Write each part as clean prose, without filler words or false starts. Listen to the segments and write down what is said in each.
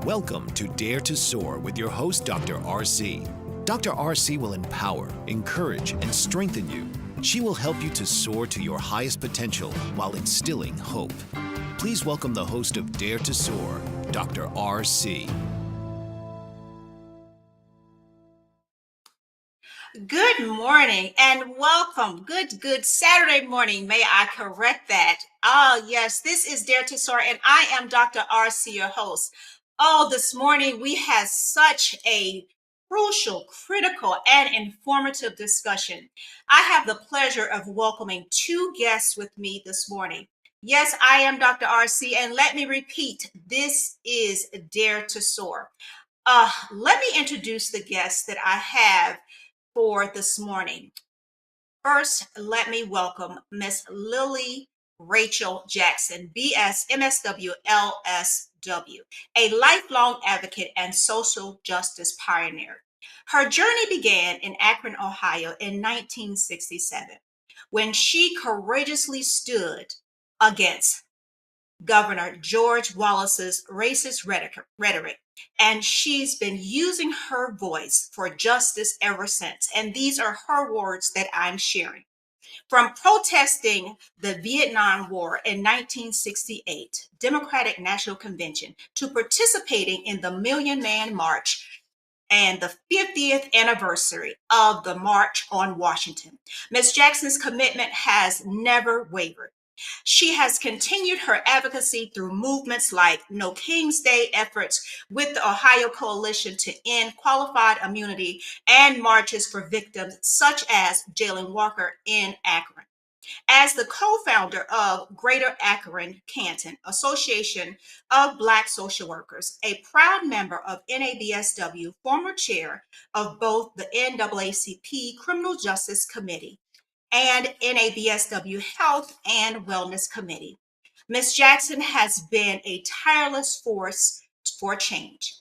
Welcome to Dare to Soar with your host, Dr. RC. Dr. RC will empower, encourage, and strengthen you. She will help you to soar to your highest potential while instilling hope. Please welcome the host of Dare to Soar, Dr. RC. Good morning and welcome. Good Saturday morning. May I correct that? Yes, this is Dare to Soar and I am Dr. RC, your host. This morning we had such a crucial, critical, and informative discussion. I have the pleasure of welcoming two guests with me this morning. Yes, I am Dr. RC, and let me repeat, this is Dare to Soar. Let me introduce the guests that I have for this morning. First, let me welcome Miss Lillie Rachel Jackson, BS, MSW, LSW, a lifelong advocate and social justice pioneer. Her journey began in Akron, Ohio in 1967, when she courageously stood against Governor George Wallace's racist rhetoric, and she's been using her voice for justice ever since. And these are her words that I'm sharing. From protesting the Vietnam War in 1968 Democratic National Convention to participating in the Million Man March and the 50th anniversary of the March on Washington, Ms. Jackson's commitment has never wavered. She has continued her advocacy through movements like No King's Day efforts with the Ohio Coalition to End Qualified Immunity and marches for victims such as Jalen Walker in Akron. As the co-founder of Greater Akron-Canton Association of Black Social Workers, a proud member of NABSW, former chair of both the NAACP Criminal Justice Committee and NABSW Health and Wellness Committee, Ms. Jackson has been a tireless force for change.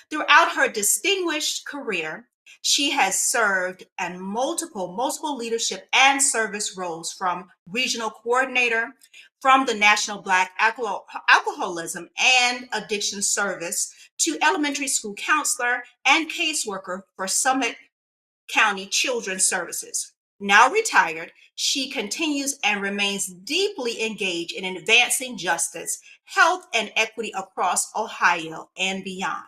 Throughout her distinguished career, she has served in multiple leadership and service roles, from regional coordinator, from the National Black Alcoholism and Addiction Service, to elementary school counselor and caseworker for Summit County Children's Services. Now retired, she continues and remains deeply engaged in advancing justice, health, and equity across Ohio and beyond.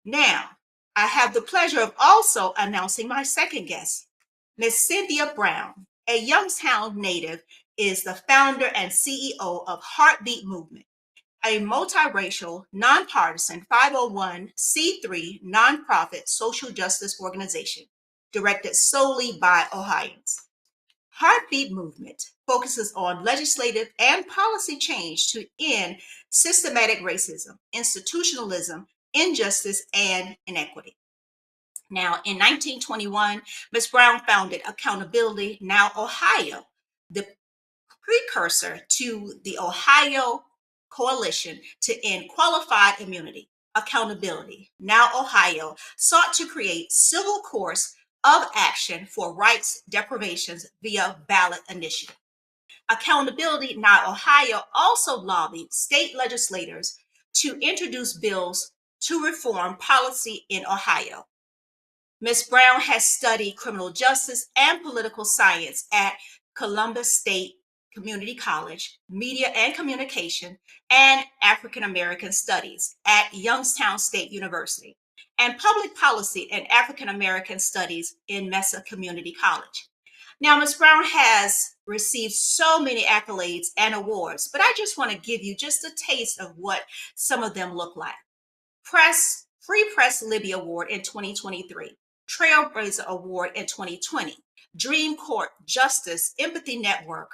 Now, I have the pleasure of also announcing my second guest. Ms. Cynthia Brown, a Youngstown native, is the founder and CEO of Heartbeat Movement, a multiracial, nonpartisan 501c3 nonprofit social justice organization directed solely by Ohioans. Heartbeat Movement focuses on legislative and policy change to end systematic racism, institutionalism, injustice, and inequity. Now, in 1921, Ms. Brown founded Accountability Now Ohio, the precursor to the Ohio Coalition to End Qualified Immunity. Accountability Now Ohio sought to create civil course of action for rights deprivations via ballot initiative. Accountability Now Ohio also lobbied state legislators to introduce bills to reform policy in Ohio. Ms. Brown has studied criminal justice and political science at Columbus State Community College, Media and Communication, and African American Studies at Youngstown State University, and Public Policy and African American Studies in Mesa Community College. Now, Ms. Brown has received so many accolades and awards, but I just want to give you just a taste of what some of them look like. Free Press Libby Award in 2023, Trailblazer Award in 2020, Dream Court Justice Empathy Network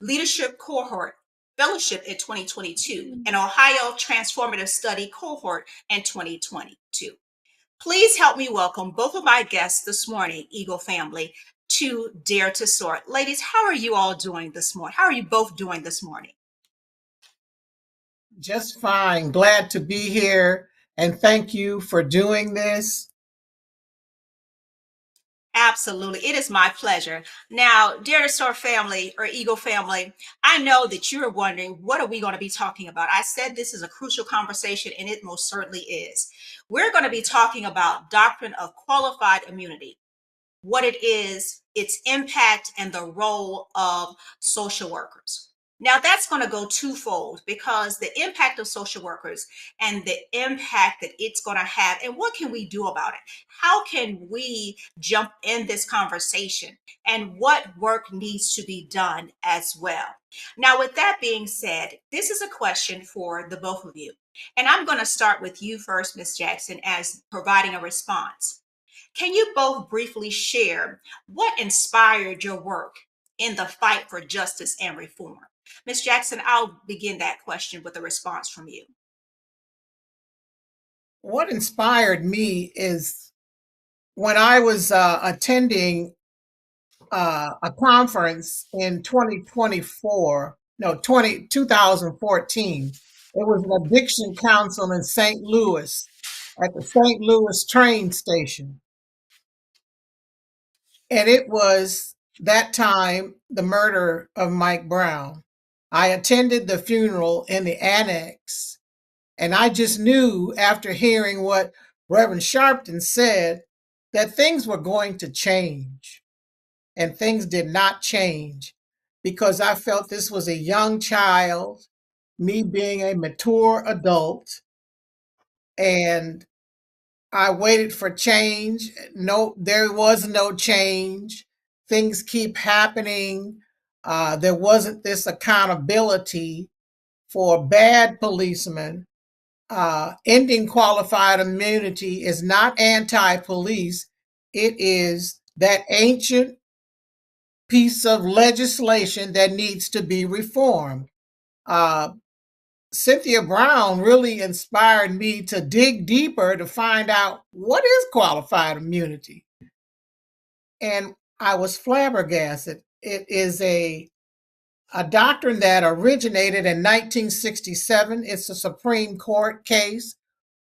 Leadership Cohort Fellowship in 2022, and Ohio Transformative Study Cohort in 2022. Please help me welcome both of my guests this morning, Eagle family, to Dare to Soar. Ladies, how are you all doing this morning? How are you both doing this morning? Just fine. Glad to be here, and thank you for doing this. Absolutely. It is my pleasure. Now, dear Soar family or Eagle family, I know that you're wondering, what are we going to be talking about? I said this is a crucial conversation, and it most certainly is. We're going to be talking about doctrine of qualified immunity, what it is, its impact, and the role of social workers. Now, that's going to go twofold because the impact of social workers and the impact that it's going to have, and what can we do about it? How can we jump in this conversation, and what work needs to be done as well? Now, with that being said, this is a question for the both of you. And I'm going to start with you first, Ms. Jackson, as providing a response. Can you both briefly share what inspired your work in the fight for justice and reform? Ms. Jackson, I'll begin that question with a response from you. What inspired me is when I was attending a conference in 2014. It was an addiction council in St. Louis at the St. Louis train station. And it was that time the murder of Mike Brown. I attended the funeral in the annex, and I just knew after hearing what Reverend Sharpton said that things were going to change. And things did not change because I felt this was a young child, me being a mature adult, and I waited for change. No, there was no change. Things keep happening. There wasn't this accountability for bad policemen. Ending qualified immunity is not anti-police. It is that ancient piece of legislation that needs to be reformed. Cynthia Brown really inspired me to dig deeper to find out what is qualified immunity. And I was flabbergasted. It is a doctrine that originated in 1967. It's a Supreme Court case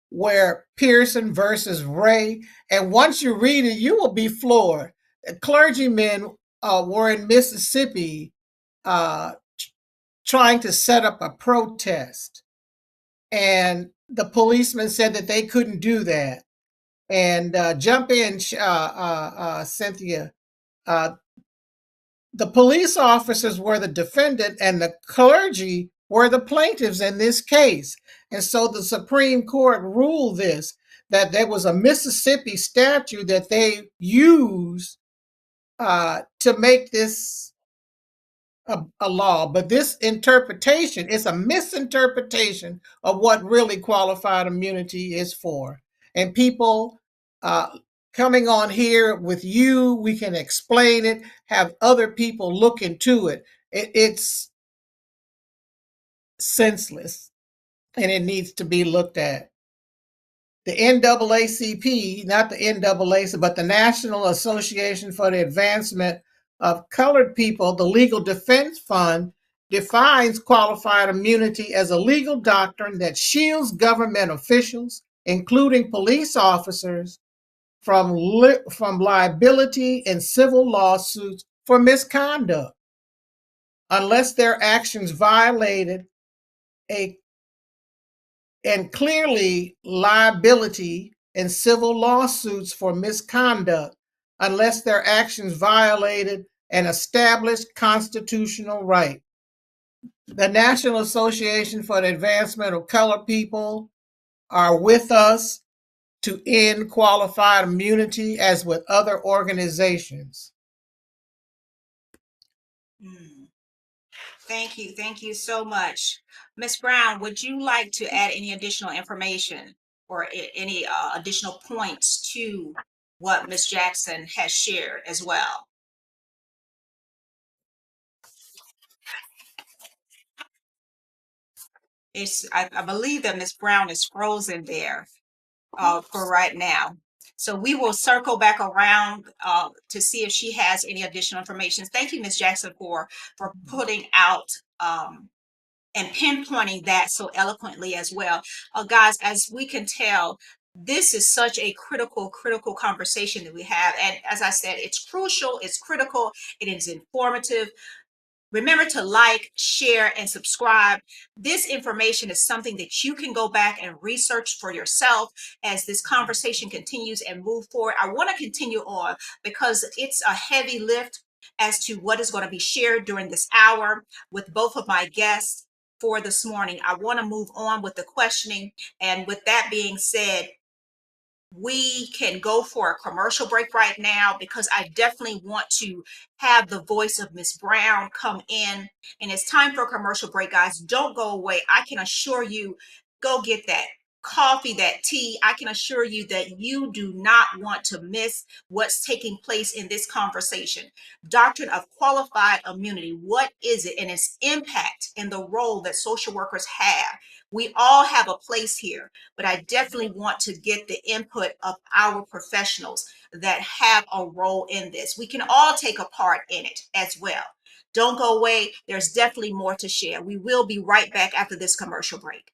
where Pearson versus Ray. And once you read it, you will be floored. Clergymen were in Mississippi trying to set up a protest. And the policeman said that they couldn't do that. And jump in, Cynthia. The police officers were the defendant and the clergy were the plaintiffs in this case. And so the Supreme Court ruled this, that there was a Mississippi statute that they used to make this a law. But this interpretation is a misinterpretation of what really qualified immunity is for. And people coming on here with you, we can explain it, have other people look into it. It's senseless and it needs to be looked at. The NAACP, not the NAACP, but the National Association for the Advancement of Colored People, the Legal Defense Fund, defines qualified immunity as a legal doctrine that shields government officials, including police officers, from liability in civil lawsuits for misconduct, unless their actions violated and clearly liability in civil lawsuits for misconduct, unless their actions violated an established constitutional right. The National Association for the Advancement of Colored People are with us to end qualified immunity as with other organizations. Thank you. Thank you so much. Ms. Brown, would you like to add any additional information or any additional points to what Ms. Jackson has shared as well? I believe that Ms. Brown is frozen there for right now. So we will circle back around to see if she has any additional information. Thank you, Ms. Jackson, for putting out and pinpointing that so eloquently as well. Guys, as we can tell, This is such a critical conversation that we have. And as I said, it's crucial, it's critical, it is informative. Remember to like, share, and subscribe. This information is something that you can go back and research for yourself as this conversation continues and move forward. I want to continue on because it's a heavy lift as to what is going to be shared during this hour with both of my guests for this morning. I want to move on with the questioning. And with that being said, we can go for a commercial break right now because I definitely want to have the voice of Miss Brown come in. And it's time for a commercial break, guys. Don't go away. I can assure you, go get that coffee, that tea. I can assure you that you do not want to miss what's taking place in this conversation. Doctrine of Qualified Immunity. What is it and its impact in the role that social workers have? We all have a place here, but I definitely want to get the input of our professionals that have a role in this. We can all take a part in it as well. Don't go away. There's definitely more to share. We will be right back after this commercial break.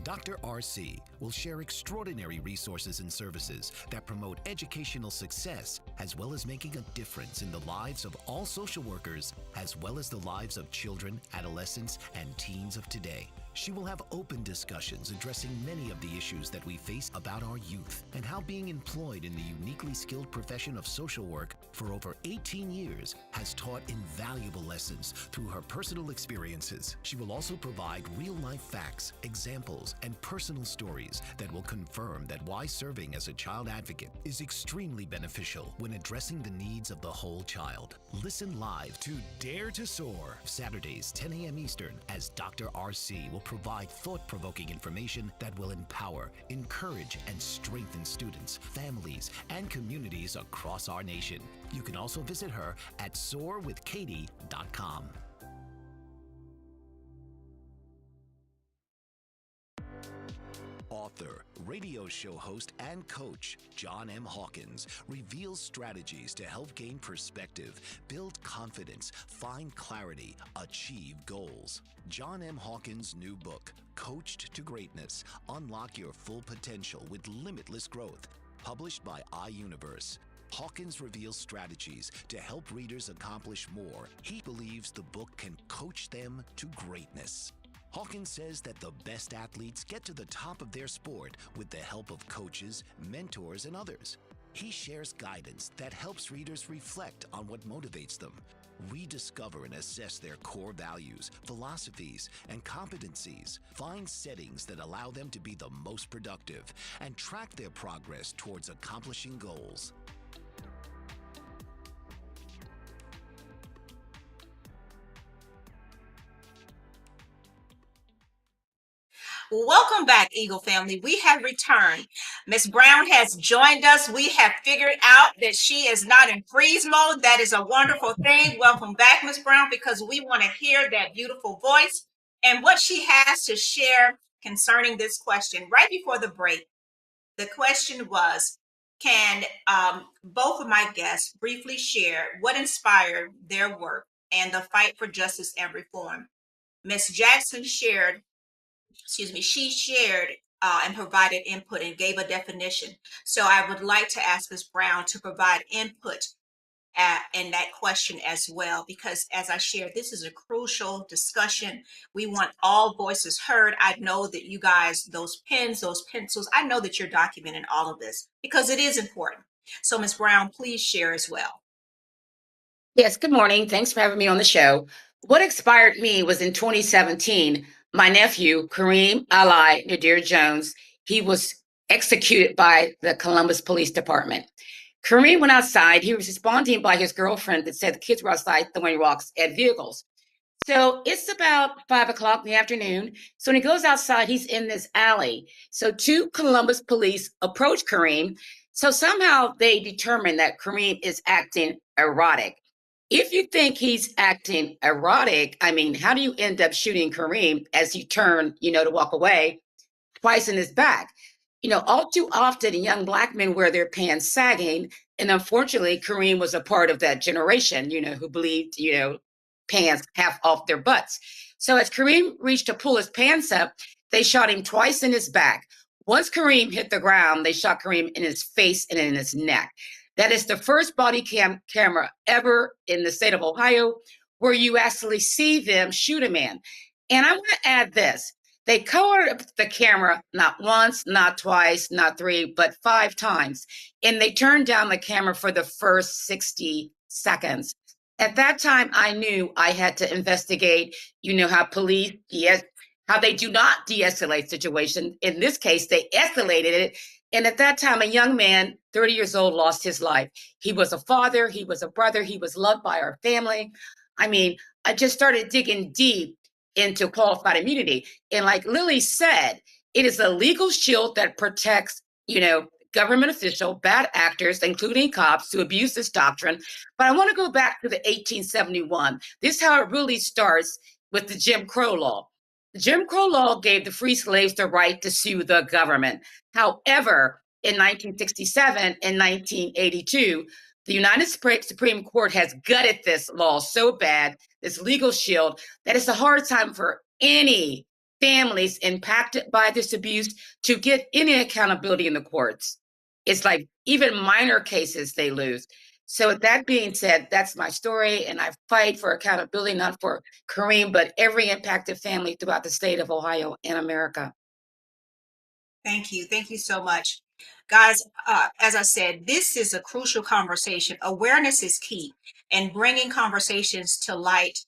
Dr. RC will share extraordinary resources and services that promote educational success, as well as making a difference in the lives of all social workers, as well as the lives of children, adolescents, and teens of today. She will have open discussions addressing many of the issues that we face about our youth and how being employed in the uniquely skilled profession of social work for over 18 years has taught invaluable lessons through her personal experiences. She will also provide real-life facts, examples, and personal stories that will confirm that why serving as a child advocate is extremely beneficial when addressing the needs of the whole child. Listen live to Dare to Soar, Saturdays 10 a.m. Eastern, as Dr. RC will provide thought-provoking information that will empower, encourage, and strengthen students, families, and communities across our nation. You can also visit her at soarwithkatie.com. Author, radio show host, and coach John M. Hawkins reveals strategies to help gain perspective, build confidence, find clarity, achieve goals. John M. Hawkins' new book, Coached to Greatness: Unlock Your Full Potential with Limitless Growth, published by iUniverse. Hawkins reveals strategies to help readers accomplish more. He believes the book can coach them to greatness. Hawkins says that the best athletes get to the top of their sport with the help of coaches, mentors, and others. He shares guidance that helps readers reflect on what motivates them, rediscover and assess their core values, philosophies, and competencies, find settings that allow them to be the most productive, and track their progress towards accomplishing goals. Welcome back, Eagle family. We have returned. Miss Brown has joined us. We have figured out that she is not in freeze mode. That is a wonderful thing. Welcome back, Miss Brown, because we want to hear that beautiful voice and what she has to share concerning this question. Right before the break, the question was, can both of my guests briefly share what inspired their work and the fight for justice and reform? Miss Jackson shared she shared and provided input and gave a definition. So I would like to ask Ms. Brown to provide input in that question as well, because as I shared, this is a crucial discussion. We want all voices heard. I know that you guys, those pens, those pencils, I know that you're documenting all of this because it is important. So Ms. Brown, please share as well. Yes, good morning. Thanks for having me on the show. What inspired me was in 2017, my nephew, Kareem Ali Nadir Jones, he was executed by the Columbus Police Department. Kareem went outside. He was responding by his girlfriend that said the kids were outside throwing rocks at vehicles. So it's about 5 o'clock in the afternoon. So when he goes outside, he's in this alley. So two Columbus police approach Kareem. So somehow they determine that Kareem is acting erotic. If you think he's acting erotic, I mean, how do you end up shooting Kareem as he turned, to walk away twice in his back? All too often young Black men wear their pants sagging. And unfortunately, Kareem was a part of that generation, who believed, pants half off their butts. So as Kareem reached to pull his pants up, they shot him twice in his back, Once Kareem hit the ground, they shot Kareem in his face and in his neck. That is the first body camera ever in the state of Ohio where you actually see them shoot a man. And I want to add this. They covered the camera not once, not twice, not three, but 5 times. And they turned down the camera for the first 60 seconds. At that time, I knew I had to investigate, how police, how they do not de-escalate situations. In this case, they escalated it. And at that time, a young man, 30 years old, lost his life. He was a father, he was a brother, he was loved by our family. I mean, I just started digging deep into qualified immunity. And like Lillie said, it is a legal shield that protects, government official, bad actors, including cops, who abuse this doctrine. But I want to go back to the 1871. This is how it really starts with the Jim Crow law. The Jim Crow law gave the free slaves the right to sue the government. However, in 1967 and 1982, the United States Supreme Court has gutted this law so bad, this legal shield, that it's a hard time for any families impacted by this abuse to get any accountability in the courts. It's like even minor cases they lose. So with that being said, that's my story, and I fight for accountability, not for Kareem, but every impacted family throughout the state of Ohio and America. Thank you. Thank you so much. Guys, as I said, this is a crucial conversation. Awareness is key, and bringing conversations to light,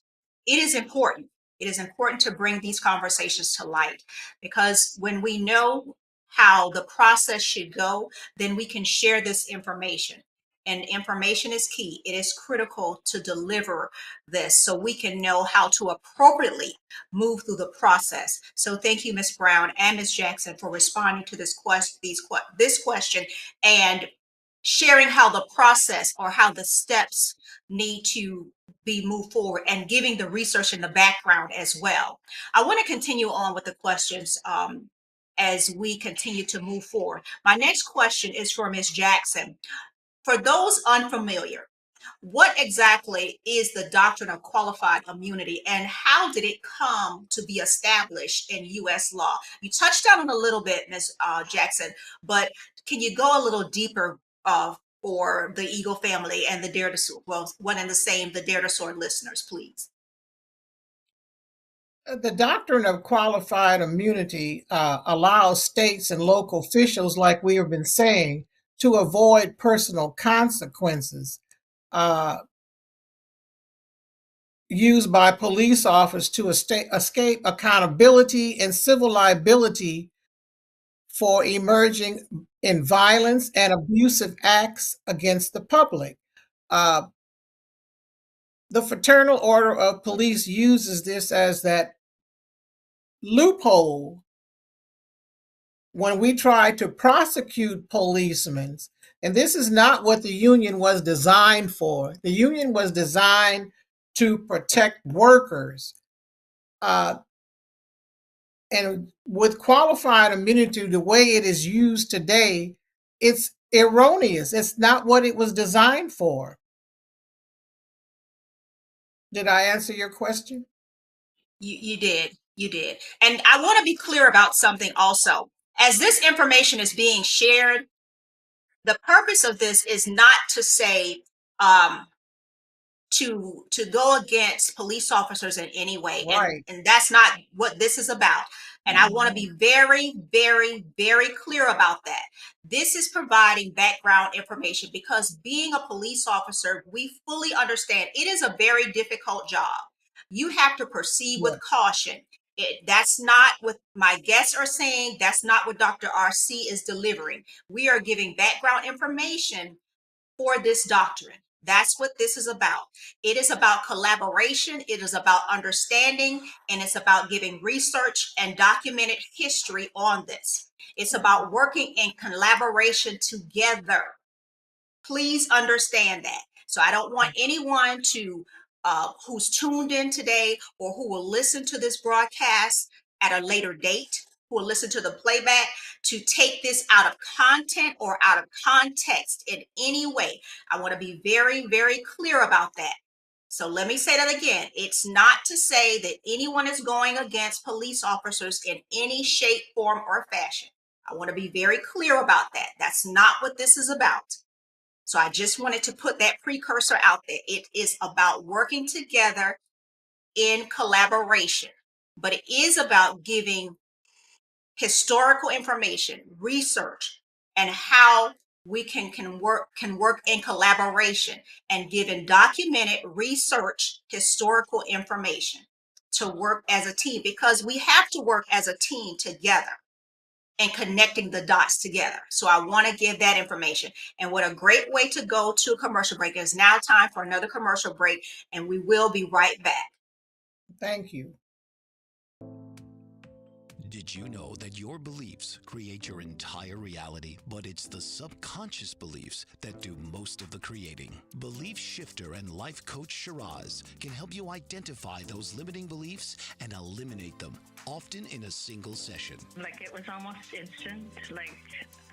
it is important. It is important to bring these conversations to light, because when we know how the process should go, then we can share this information. And information is key. It is critical to deliver this so we can know how to appropriately move through the process. So thank you, Ms. Brown and Ms. Jackson, for responding to this question and sharing how the process or how the steps need to be moved forward, and giving the research in the background as well. I want to continue on with the questions as we continue to move forward. My next question is for Ms. Jackson. For those unfamiliar, what exactly is the doctrine of qualified immunity, and how did it come to be established in U.S. law? You touched on it a little bit, Ms. Jackson, but can you go a little deeper for the Eagle family and the Dare to Soar, well, one and the same, the Dare to Soar listeners, please? The doctrine of qualified immunity allows states and local officials, like we have been saying, to avoid personal consequences used by police officers to escape accountability and civil liability for emerging in violence and abusive acts against the public. The Fraternal Order of Police uses this as that loophole when we try to prosecute policemen. And this is not what the union was designed for. The union was designed to protect workers. And with qualified immunity, the way it is used today, it's erroneous. It's not what it was designed for. Did I answer your question? You did. You did. And I want to be clear about something also. As this information is being shared, the purpose of this is not to say to go against police officers in any way. Right. And that's not what this is about. And I want to be very, very, very clear about that. This is providing background information, because being a police officer, we fully understand it is a very difficult job. You have to proceed with caution. That's not what my guests are saying. That's not what Dr. RC is delivering. We are giving background information for this doctrine. That's what this is about. It is about collaboration. It is about understanding, and it's about giving research and documented history on this. It's about working in collaboration together. Please understand that. So I don't want anyone to who's tuned in today, or who will listen to this broadcast at a later date, who will listen to the playback, to take this out of content or out of context in any way. I want to be very, very clear about that. So let me say that again. It's not to say that anyone is going against police officers in any shape, form, or fashion. I want to be very clear about that. That's not what this is about. So I just wanted to put that precursor out there. It is about working together in collaboration, but it is about giving historical information, research, and how we can work in collaboration and giving documented research, historical information to work as a team, because we have to work as a team together and connecting the dots together. So I want to give that information. And what a great way to go to a commercial break. It's now time for another commercial break, and we will be right back. Thank you. Did you know that your beliefs create your entire reality, but it's the subconscious beliefs that do most of the creating? Belief shifter and life coach Shiraz can help you identify those limiting beliefs and eliminate them, often in a single session. Like, it was almost instant. Like,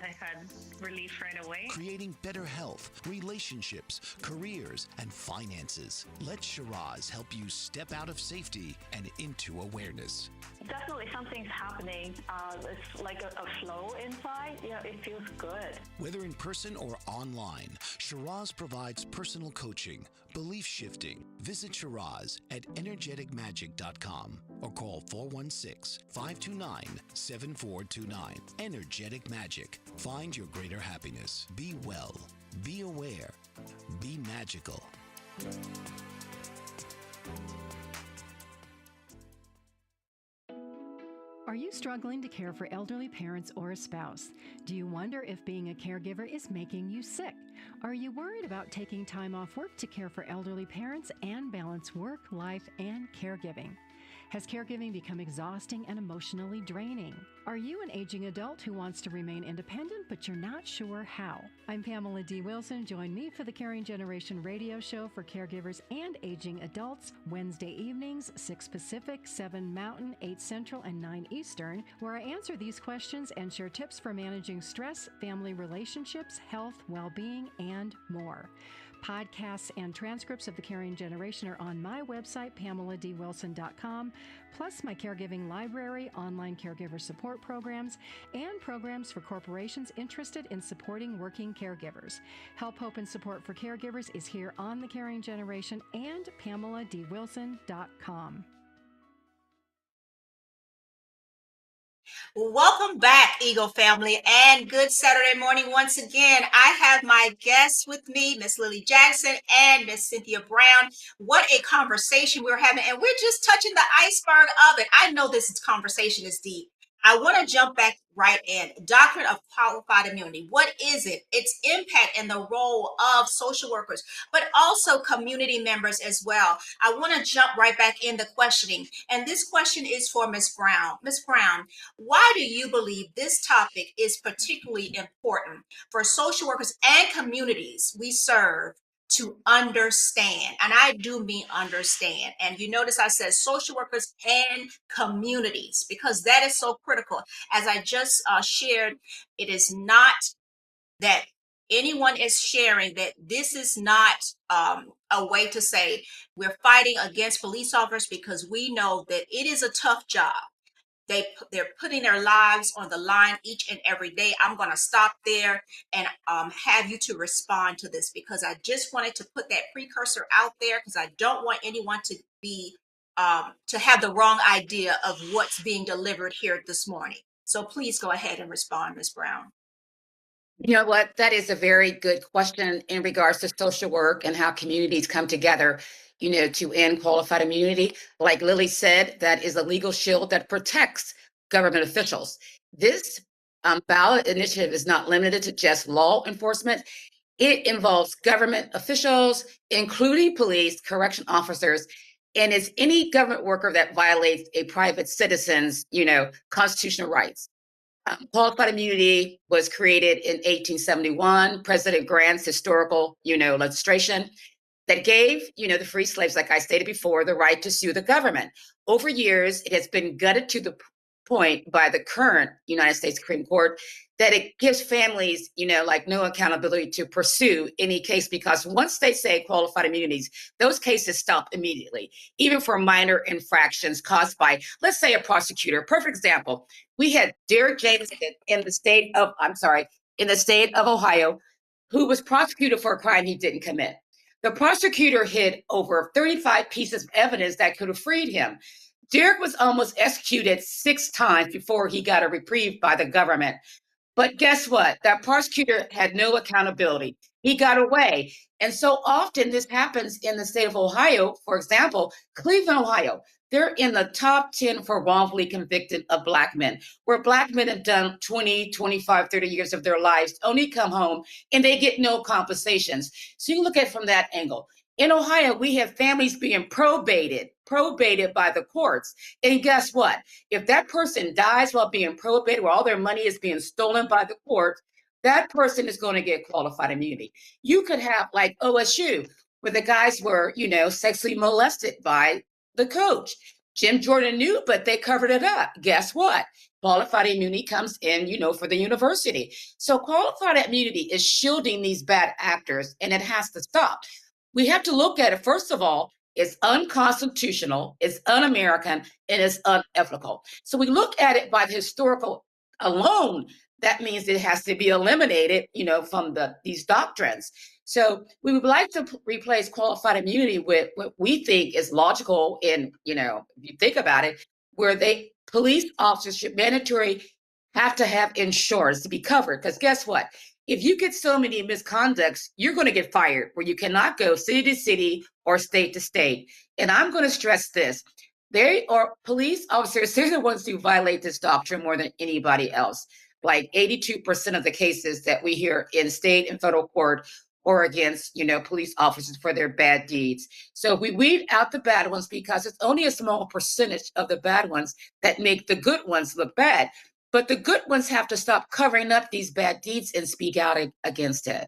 I had relief right away. Creating better health, relationships, careers, and finances. Let Shiraz help you step out of safety and into awareness. Definitely something's happening. It's like a flow inside. Yeah, it feels good. Whether in person or online, Shiraz provides personal coaching, belief shifting. Visit Shiraz at energeticmagic.com or call 416-529-7429. Energetic Magic. Find your greater happiness. Be well. Be aware. Be magical. Are you struggling to care for elderly parents or a spouse? Do you wonder if being a caregiver is making you sick? Are you worried about taking time off work to care for elderly parents and balance work, life, and caregiving? Has caregiving become exhausting and emotionally draining? Are you an aging adult who wants to remain independent, but you're not sure how? I'm Pamela D. Wilson. Join me for the Caring Generation radio show for caregivers and aging adults, Wednesday evenings, 6 Pacific, 7 Mountain, 8 Central, and 9 Eastern, where I answer these questions and share tips for managing stress, family relationships, health, well-being, and more. Podcasts and transcripts of The Caring Generation are on my website, PamelaDWilson.com, plus my caregiving library, online caregiver support programs, and programs for corporations interested in supporting working caregivers. Help, hope, and support for caregivers is here on The Caring Generation and PamelaDWilson.com. Welcome back, Eagle family, and good Saturday morning once again. I have my guests with me, Miss Lillie Jackson and Miss Cynthia Brown. What a conversation we're having, and we're just touching the iceberg of it. I know this conversation is deep. I want to jump back right in. Doctrine of Qualified Immunity. What is it? Its impact and the role of social workers, but also community members as well. I want to jump right back in the questioning. And this question is for Ms. Brown. Ms. Brown, why do you believe this topic is particularly important for social workers and communities we serve to understand? And I do mean understand. And you notice I said social workers and communities, because that is so critical. As I just shared, it is not that anyone is sharing that this is not a way to say we're fighting against police officers, because we know that it is a tough job. They're putting their lives on the line each and every day. I'm going to stop there and have you to respond to this, because I just wanted to put that precursor out there, because I don't want anyone to be to have the wrong idea of what's being delivered here this morning. So please go ahead and respond, Ms. Brown. You know what? That is a very good question in regards to social work and how communities come together, to end qualified immunity. Like Lillie said, that is a legal shield that protects government officials. This ballot initiative is not limited to just law enforcement. It involves government officials, including police, correction officers, and it's any government worker that violates a private citizen's, constitutional rights. Qualified immunity was created in 1871. President Grant's historical, legislation that gave, the free slaves, like I stated before, the right to sue the government. Over years, it has been gutted to the point by the current United States Supreme Court that it gives families, like no accountability to pursue any case, because once they say qualified immunities, those cases stop immediately, even for minor infractions caused by, let's say, a prosecutor. Perfect example. We had Derek Jameson in the state of Ohio, who was prosecuted for a crime he didn't commit. The prosecutor hid over 35 pieces of evidence that could have freed him. Derek was almost executed 6 times before he got a reprieve by the government. But guess what? That prosecutor had no accountability. He got away. And so often this happens in the state of Ohio. For example, Cleveland, Ohio, they're in the top 10 for wrongfully convicted of Black men, where Black men have done 20, 25, 30 years of their lives, only come home, and they get no compensations. So you look at it from that angle. In Ohio, we have families being probated by the courts. And guess what? If that person dies while being probated, where all their money is being stolen by the court, that person is going to get qualified immunity. You could have like OSU, where the guys were, sexually molested by the coach. Jim Jordan knew, but they covered it up. Guess what? Qualified immunity comes in, for the university. So qualified immunity is shielding these bad actors, and it has to stop. We have to look at it, first of all, it's unconstitutional, it's un-American, and it's unethical. So we look at it by the historical alone. That means it has to be eliminated, from these doctrines. So we would like to replace qualified immunity with what we think is logical in, if you think about it, where police officers should mandatory have to have insurance to be covered. Because guess what? If you get so many misconducts, you're going to get fired, where you cannot go city to city or state to state. And I'm going to stress this. They are police officers, they're the ones who violate this doctrine more than anybody else. Like 82% of the cases that we hear in state and federal court or against, police officers for their bad deeds. So we weed out the bad ones, because it's only a small percentage of the bad ones that make the good ones look bad. But the good ones have to stop covering up these bad deeds and speak out against it.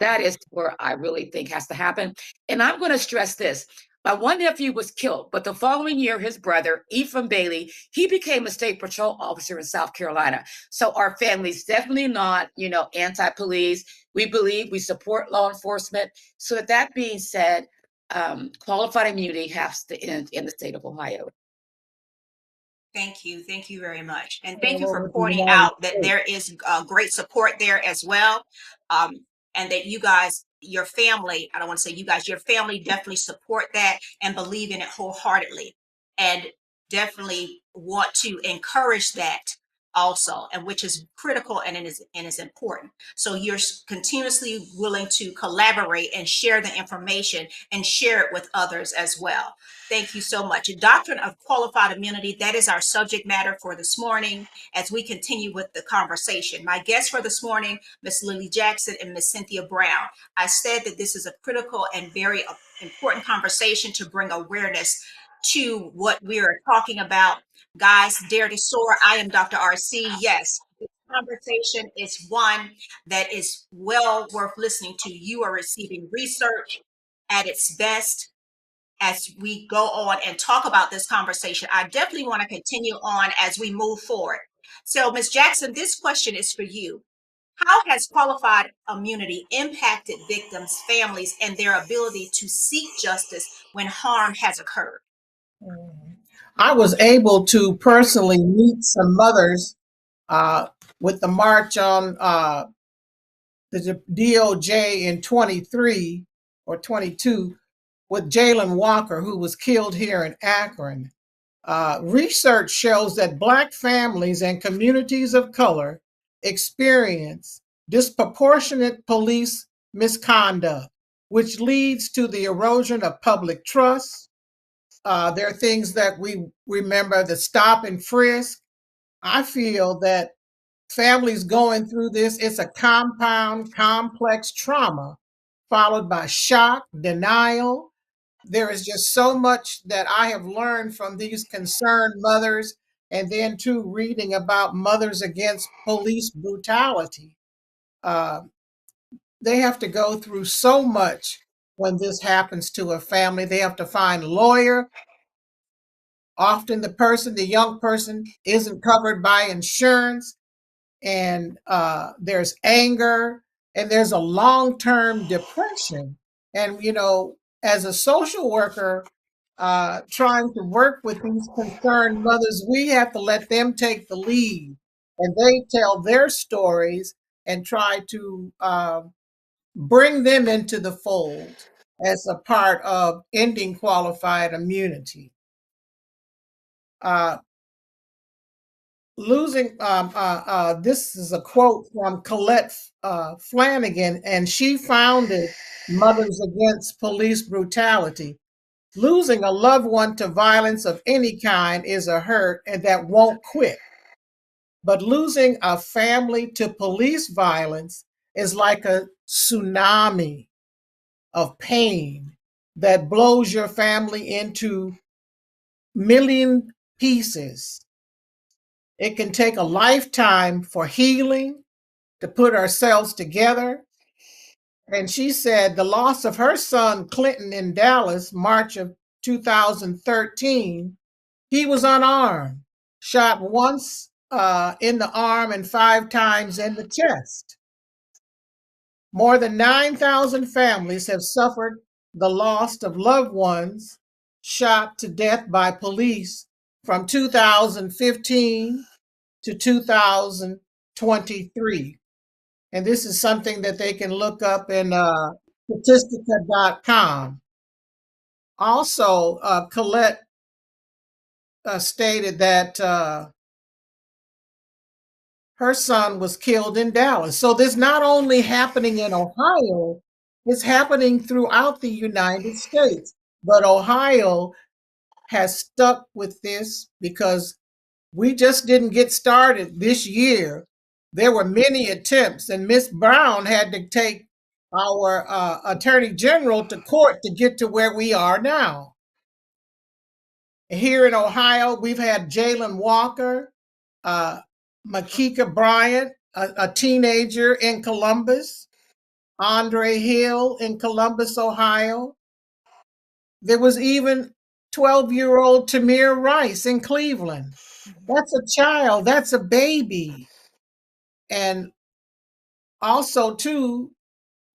That is where I really think has to happen. And I'm going to stress this. My one nephew was killed, but the following year, his brother, Ephraim Bailey, he became a state patrol officer in South Carolina. So our family's definitely not, anti-police. We believe we support law enforcement. So with that being said, qualified immunity has to end in the state of Ohio. Thank you. Thank you very much. And thank you for pointing out that there is great support there as well. And that you guys, your family, I don't want to say you guys, your family definitely support that and believe in it wholeheartedly, and definitely want to encourage that also, and which is critical and is important. So you're continuously willing to collaborate and share the information and share it with others as well. Thank you so much. Doctrine of Qualified Immunity, that is our subject matter for this morning as we continue with the conversation. My guests for this morning, Ms. Lillie Jackson and Ms. Cynthia Brown. I said that this is a critical and very important conversation to bring awareness to what we are talking about. Guys, dare to soar. I am Dr. RC. Yes, this conversation is one that is well worth listening to. You are receiving research at its best. As we go on and talk about this conversation, I definitely want to continue on as we move forward. So, Ms. Jackson, this question is for you. How has qualified immunity impacted victims' families and their ability to seek justice when harm has occurred? I was able to personally meet some mothers with the march on the DOJ in 23 or 22 with Jalen Walker, who was killed here in Akron. Research shows that Black families and communities of color experience disproportionate police misconduct, which leads to the erosion of public trust. There are things that we remember, the stop and frisk. I feel that families going through this, it's a compound, complex trauma followed by shock, denial. There is just so much that I have learned from these concerned mothers, and then too reading about mothers against police brutality. They have to go through so much when this happens to a family. They have to find a lawyer, Often the young person isn't covered by insurance, and there's anger, and there's a long-term depression. And, as a social worker, trying to work with these concerned mothers, we have to let them take the lead, and they tell their stories and try to bring them into the fold as a part of ending qualified immunity. This is a quote from Colette Flanagan, and she founded Mothers Against Police Brutality. Losing a loved one to violence of any kind is a hurt and that won't quit. But losing a family to police violence is like a tsunami of pain that blows your family into million pieces. It can take a lifetime for healing, to put ourselves together. And she said the loss of her son, Clinton, in Dallas, March of 2013, he was unarmed, shot once in the arm and 5 times in the chest. More than 9,000 families have suffered the loss of loved ones shot to death by police from 2015 to 2023. And this is something that they can look up in statistica.com. Also, Colette stated that her son was killed in Dallas. So this not only happening in Ohio, it's happening throughout the United States. But Ohio has stuck with this because we just didn't get started this year. There were many attempts, and Miss Brown had to take our Attorney General to court to get to where we are now. Here in Ohio, we've had Jalen Walker, Makika Bryant, a teenager in Columbus, Andre Hill in Columbus, Ohio. There was even 12-year-old Tamir Rice in Cleveland. That's a child, that's a baby. And also, too,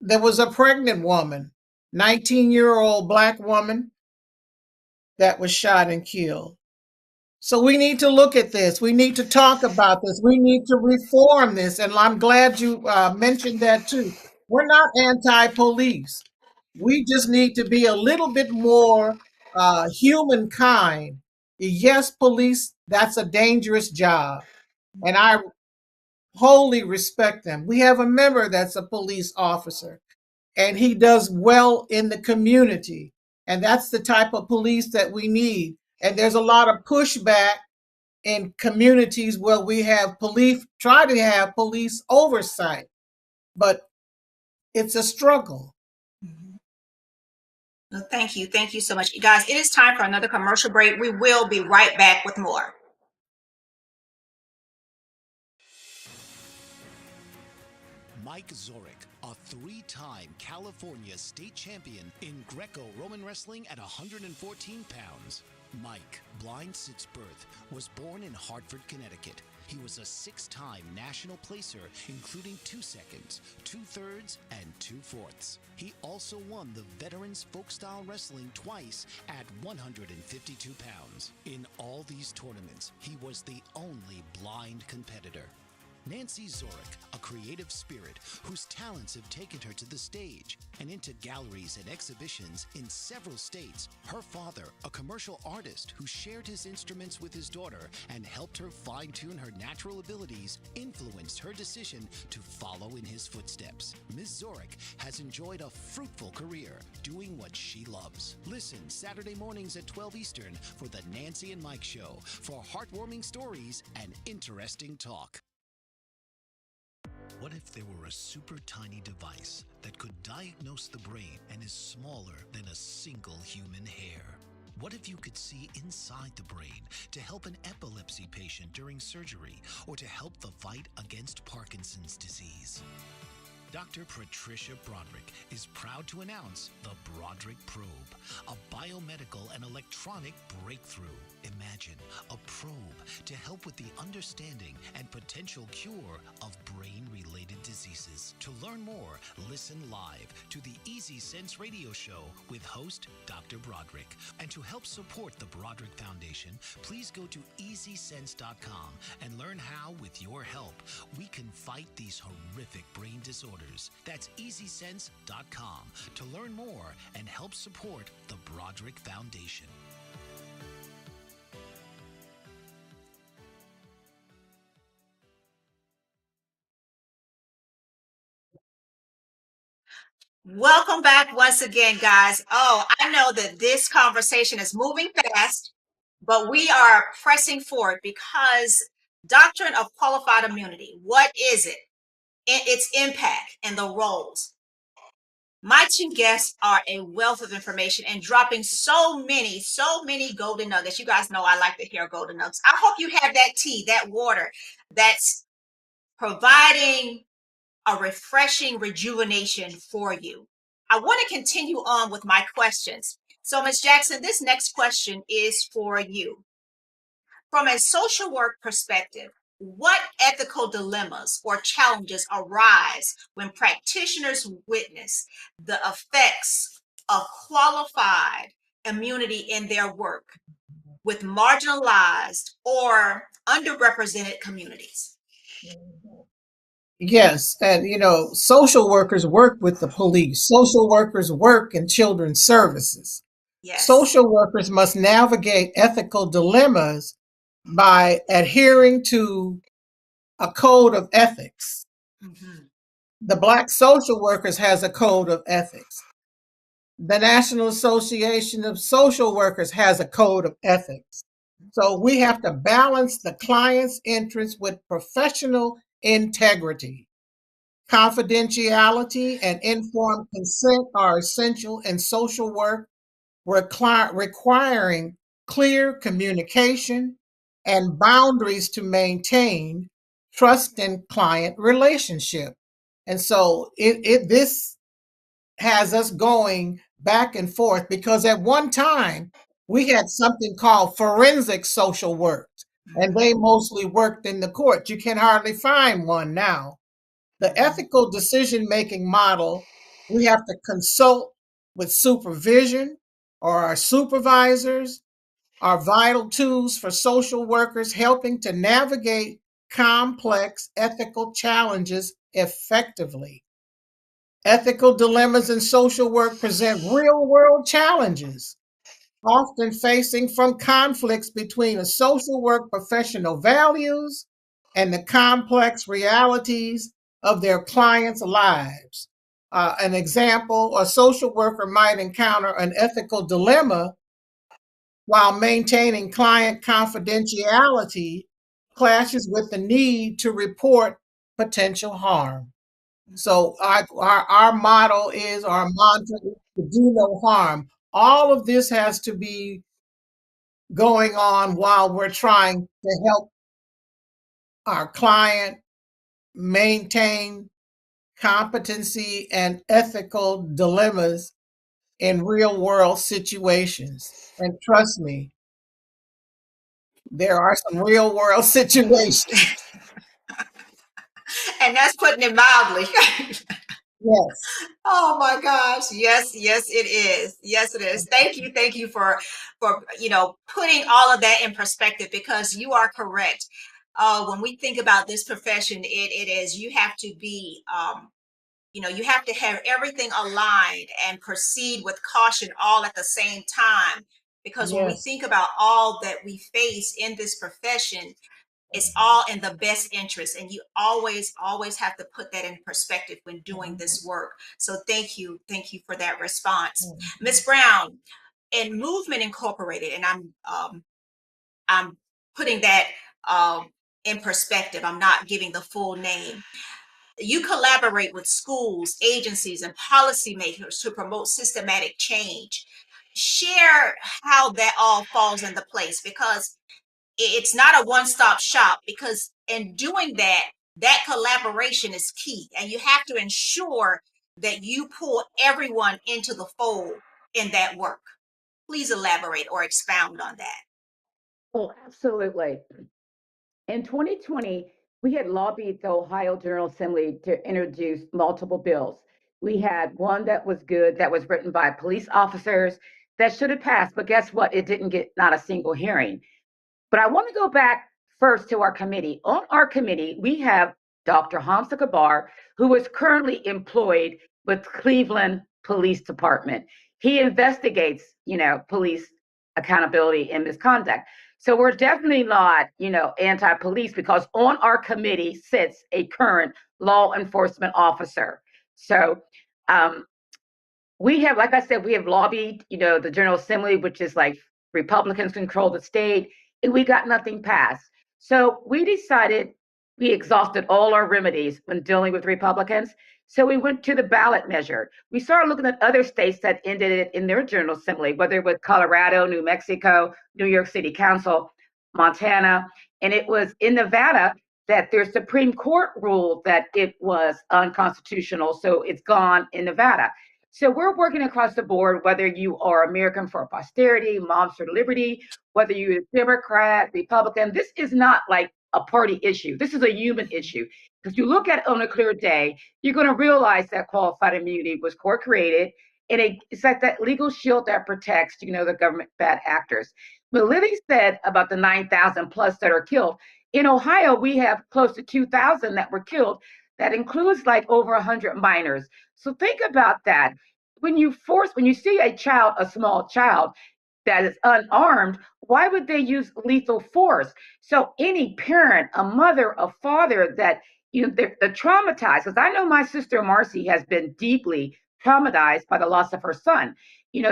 there was a pregnant woman, 19-year-old Black woman that was shot and killed. So we need to look at this. We need to talk about this. We need to reform this. And I'm glad you mentioned that too. We're not anti-police. We just need to be a little bit more humankind. Yes, police, that's a dangerous job. And I wholly respect them. We have a member that's a police officer, and he does well in the community. And that's the type of police that we need. And there's a lot of pushback in communities where we have try to have police oversight, but it's a struggle. Well, thank you. Thank you so much. You guys, it is time for another commercial break. We will be right back with more. Mike Zorek, a 3-time California state champion in Greco-Roman wrestling at 114 pounds. Mike, blind since birth, was born in Hartford, Connecticut. He was a 6-time national placer, including 2 seconds, 2 thirds, and 2 fourths. He also won the Veterans Folk-Style Wrestling twice at 152 pounds. In all these tournaments, he was the only blind competitor. Nancy Zorek, a creative spirit whose talents have taken her to the stage and into galleries and exhibitions in several states. Her father, a commercial artist who shared his instruments with his daughter and helped her fine-tune her natural abilities, influenced her decision to follow in his footsteps. Ms. Zorek has enjoyed a fruitful career doing what she loves. Listen Saturday mornings at 12 Eastern for the Nancy and Mike Show for heartwarming stories and interesting talk. What if there were a super tiny device that could diagnose the brain and is smaller than a single human hair? What if you could see inside the brain to help an epilepsy patient during surgery or to help the fight against Parkinson's disease? Dr. Patricia Broderick is proud to announce the Broderick Probe, a biomedical and electronic breakthrough. Imagine a probe to help with the understanding and potential cure of brain-related diseases. To learn more, listen live to the Easy Sense radio show with host Dr. Broderick. And to help support the Broderick Foundation, please go to easysense.com and learn how, with your help, we can fight these horrific brain disorders. That's easysense.com to learn more and help support the Broderick Foundation. Welcome back once again, guys. Oh, I know that this conversation is moving fast, but we are pressing forward because Doctrine of Qualified Immunity, what is it? Its impact and the roles. My two guests are a wealth of information and dropping so many golden nuggets. You guys know I like to hear golden nuggets. I hope you have that tea, that water that's providing a refreshing rejuvenation for you. I want to continue on with my questions. So, Ms. Jackson, this next question is for you. From a social work perspective, what ethical dilemmas or challenges arise when practitioners witness the effects of qualified immunity in their work with marginalized or underrepresented communities? Yes, and social workers work with the police. Social workers work in children's services. Yes. Social workers must navigate ethical dilemmas by adhering to a code of ethics. Mm-hmm. The Black Social Workers has a code of ethics. The National Association of Social Workers has a code of ethics. So we have to balance the client's interests with professional integrity. Confidentiality and informed consent are essential in social work, requiring clear communication and boundaries to maintain trust in client relationship. And so this has us going back and forth because at one time we had something called forensic social work, and they mostly worked in the court. You can hardly find one now. The ethical decision-making model, we have to consult with supervision or our supervisors, are vital tools for social workers helping to navigate complex ethical challenges effectively. Ethical dilemmas in social work present real-world challenges, often facing from conflicts between a social work professional values and the complex realities of their clients' lives. An example, a social worker might encounter an ethical dilemma while maintaining client confidentiality clashes with the need to report potential harm. So our motto is, our mantra is to do no harm. All of this has to be going on while we're trying to help our client maintain competency and ethical dilemmas in real world situations. And trust me, there are some real world situations. And that's putting it mildly. Yes. Oh my gosh. Yes, yes, it is. Yes, it is. Thank you for putting all of that in perspective, because you are correct. When we think about this profession, it is, you have to be you have to have everything aligned and proceed with caution all at the same time. Because when we Yes. think about all that we face in this profession, it's all in the best interest, and you always have to put that in perspective when doing this work. So thank you for that response. Ms. Brown, in Movement Incorporated, and I'm putting that in perspective, I'm not giving the full name. You collaborate with schools, agencies, and policymakers to promote systematic change. Share how that all falls into place, because it's not a one-stop shop, because in doing that, that collaboration is key, and you have to ensure that you pull everyone into the fold in that work. Please elaborate or expound on that. Oh, absolutely. In 2020, we had lobbied the Ohio General Assembly to introduce multiple bills. We had one that was good, that was written by police officers, that should have passed, but guess what? It didn't get not a single hearing. But I want to go back first to our committee. On our committee, we have Dr. Hamza Kabar, who is currently employed with Cleveland Police Department. He investigates, police accountability and misconduct. So we're definitely not, anti-police, because on our committee sits a current law enforcement officer. So we have, like I said, we have lobbied, the General Assembly, which is like Republicans control the state, and we got nothing passed. So we decided we exhausted all our remedies when dealing with Republicans. So we went to the ballot measure. We started looking at other states that ended it in their General Assembly, whether it was Colorado, New Mexico, New York City Council, Montana, and it was in Nevada that their Supreme Court ruled that it was unconstitutional. So it's gone in Nevada. So we're working across the board, whether you are American for Posterity, Moms for Liberty, whether you're a Democrat, Republican. This is not like a party issue. This is a human issue. Because you look at it on a clear day, you're going to realize that qualified immunity was court created, and it's like that legal shield that protects, the government bad actors. But Lillie said about the 9,000 plus that are killed. In Ohio, we have close to 2,000 that were killed. That includes like over 100 minors. So think about that. When you see a small child that is unarmed, why would they use lethal force? So any parent, a mother, a father that, they're traumatized, because I know my sister Marcy has been deeply traumatized by the loss of her son.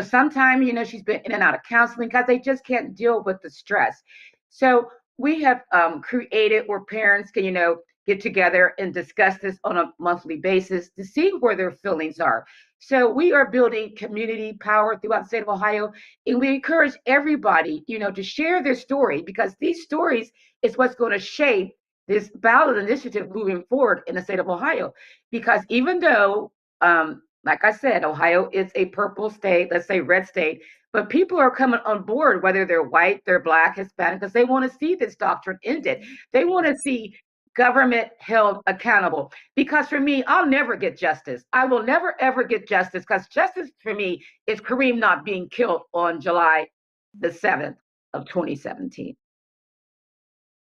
Sometimes, she's been in and out of counseling because they just can't deal with the stress. So we have created where parents can, get together and discuss this on a monthly basis to see where their feelings are. So we are building community power throughout the state of Ohio, and we encourage everybody, to share their story, because these stories is what's going to shape this ballot initiative moving forward in the state of Ohio. Because even though, like I said, Ohio is a purple state, let's say red state, but people are coming on board, whether they're white, they're Black, Hispanic, because they want to see this doctrine ended. They want to see government held accountable. Because for me, I'll never get justice. I will never, ever get justice, because justice for me is Kareem not being killed on July the 7th of 2017.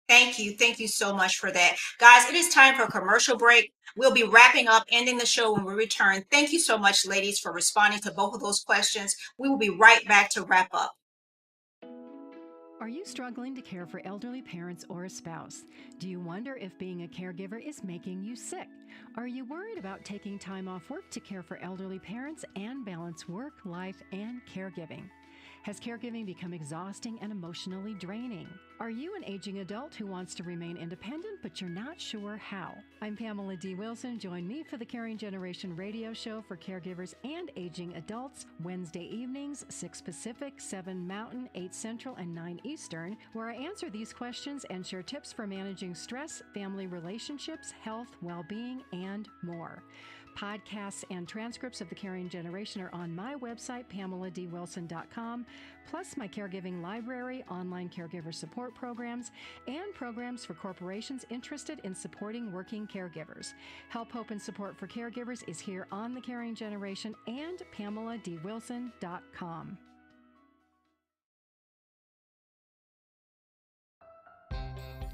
Thank you. Thank you so much for that. Guys, it is time for a commercial break. We'll be wrapping up, ending the show when we return. Thank you so much, ladies, for responding to both of those questions. We will be right back to wrap up. Are you struggling to care for elderly parents or a spouse? Do you wonder if being a caregiver is making you sick? Are you worried about taking time off work to care for elderly parents and balance work, life, and caregiving? Has caregiving become exhausting and emotionally draining? Are you an aging adult who wants to remain independent, but you're not sure how? I'm Pamela D. Wilson. Join me for the Caring Generation radio show for caregivers and aging adults, Wednesday evenings, 6 Pacific, 7 Mountain, 8 Central, and 9 Eastern, where I answer these questions and share tips for managing stress, family relationships, health, well-being, and more. Podcasts and transcripts of the Caring Generation are on my website, PamelaDWilson.com, plus my caregiving library, online caregiver support programs, and programs for corporations interested in supporting working caregivers. Help, hope, and support for caregivers is here on the Caring Generation and PamelaDWilson.com.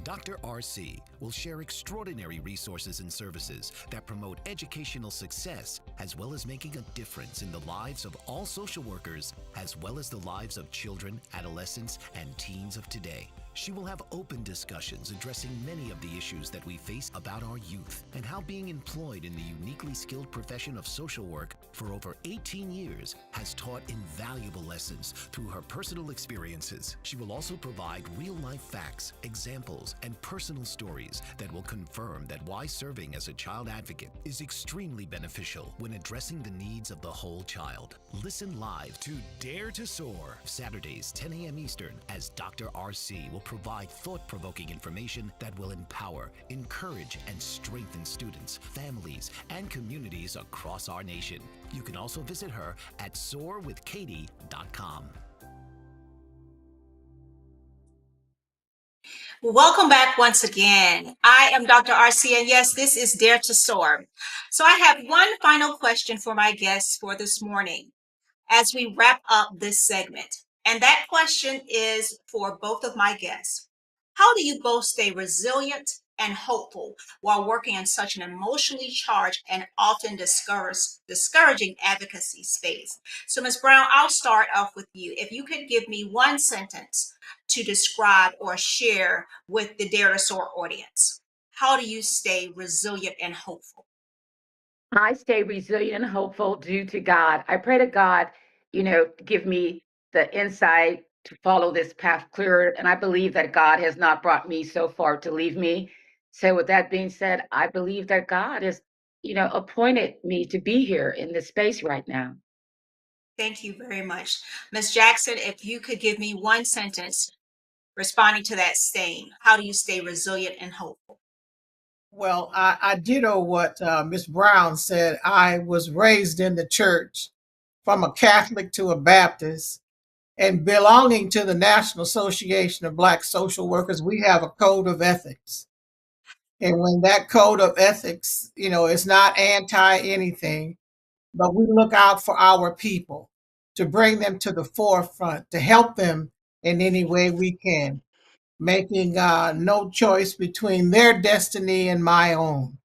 Dr. RC will share extraordinary resources and services that promote educational success, as well as making a difference in the lives of all social workers, as well as the lives of children, adolescents, and teens of today. She will have open discussions addressing many of the issues that we face about our youth and how being employed in the uniquely skilled profession of social work for over 18 years has taught invaluable lessons through her personal experiences. She will also provide real-life facts, examples, and personal stories that will confirm that why serving as a child advocate is extremely beneficial when addressing the needs of the whole child. Listen live to Dare to Soar, Saturdays, 10 a.m. Eastern, as Dr. RC will provide thought-provoking information that will empower, encourage, and strengthen students, families, and communities across our nation. You can also visit her at soarwithkatie.com. Welcome back once again. I am Dr. RC, and yes, this is Dare to Soar. So I have one final question for my guests for this morning as we wrap up this segment. And that question is for both of my guests. How do you both stay resilient and hopeful while working in such an emotionally charged and often discouraging advocacy space? So, Ms. Brown, I'll start off with you. If you could give me one sentence to describe or share with the Dare to Soar audience, how do you stay resilient and hopeful? I stay resilient and hopeful due to God. I pray to God, give me the insight to follow this path clearer. And I believe that God has not brought me so far to leave me. So with that being said, I believe that God has, appointed me to be here in this space right now. Thank you very much. Ms. Jackson, if you could give me one sentence responding to that saying, how do you stay resilient and hopeful? Well, I ditto what Miss Brown said. I was raised in the church from a Catholic to a Baptist, and belonging to the National Association of Black Social Workers, we have a code of ethics. And when that code of ethics, it's not anti anything, but we look out for our people to bring them to the forefront, to help them in any way we can, making no choice between their destiny and my own.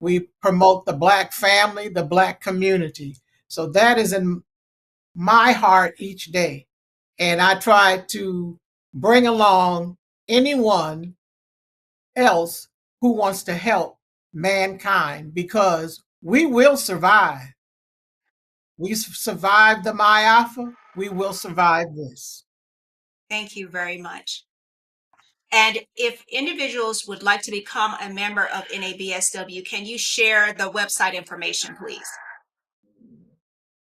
We promote the Black family, the Black community. So that is in my heart each day. And I try to bring along anyone else who wants to help mankind, because we will survive. We survived the Ma'afa, we will survive this. Thank you very much. And if individuals would like to become a member of NABSW, can you share the website information, please?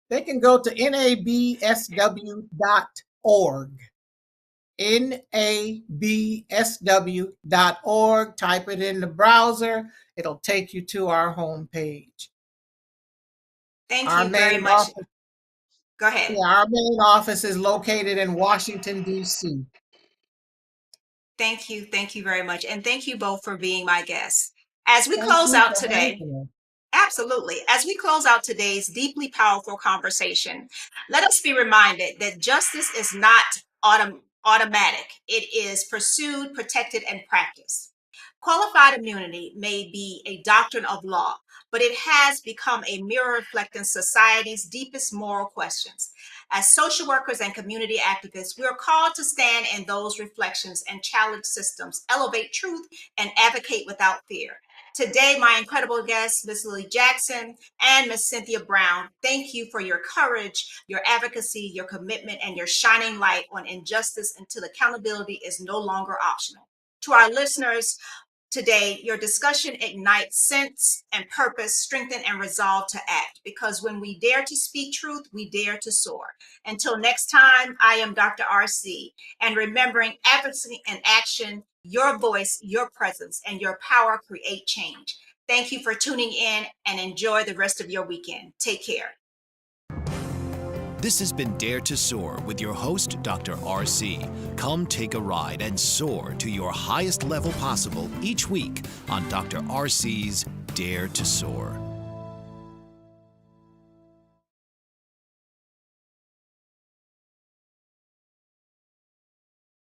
They can go to nabsw.org. nabsw.org. Type it in the browser. It'll take you to our homepage. Thank you very much. Go ahead. Yeah, our main office is located in Washington, D.C. Thank you. Thank you very much. And thank you both for being my guests. As we close out today, absolutely. As we close out today's deeply powerful conversation, let us be reminded that justice is not automatic. It is pursued, protected, and practiced. Qualified immunity may be a doctrine of law, but it has become a mirror reflecting society's deepest moral questions. As social workers and community activists, we are called to stand in those reflections and challenge systems, elevate truth, and advocate without fear. Today, my incredible guests, Ms. Lillie Jackson and Ms. Cynthia Brown, thank you for your courage, your advocacy, your commitment, and your shining light on injustice until accountability is no longer optional. To our listeners, today, your discussion ignites sense and purpose, strengthen and resolve to act, because when we dare to speak truth, we dare to soar. Until next time, I am Dr. RC, and remembering advocacy and action, your voice, your presence, and your power create change. Thank you for tuning in, and enjoy the rest of your weekend. Take care. This has been Dare to Soar with your host, Dr. RC. Come take a ride and soar to your highest level possible each week on Dr. RC's Dare to Soar.